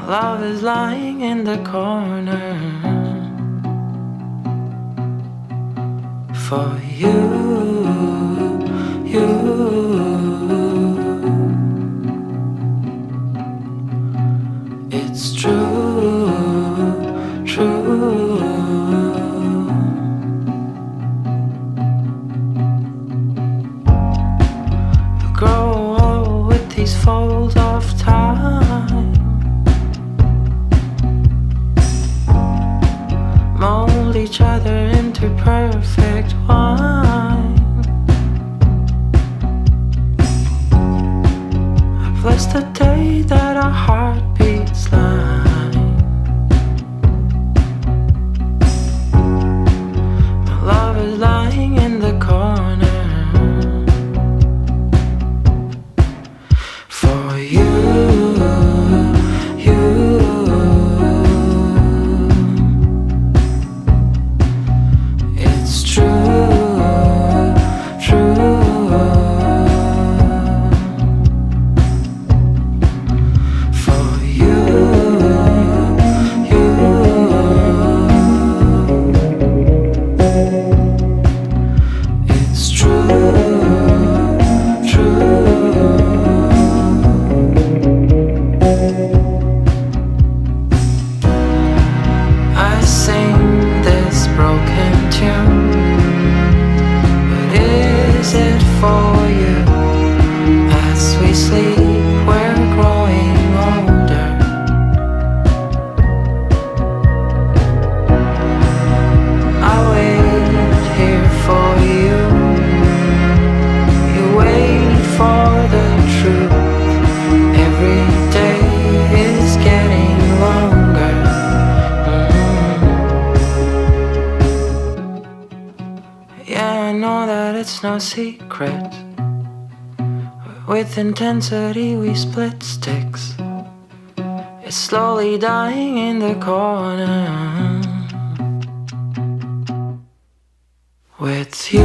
Love is lying in the corner for you. It's true, true. You grow old with these folds of time, mold each other into perfect wine. I bless the day that our heartbeats line. My love is lying in the corner for you. It's true, true. For you. It's true, true. I sing this broken tune, but is it for you? As we sleep, we're growing older. I wait here for you. You wait for the truth. Every day is getting longer. Yeah, I know that it's no secret. With intensity we split sticks. It's slowly dying in the corner with you.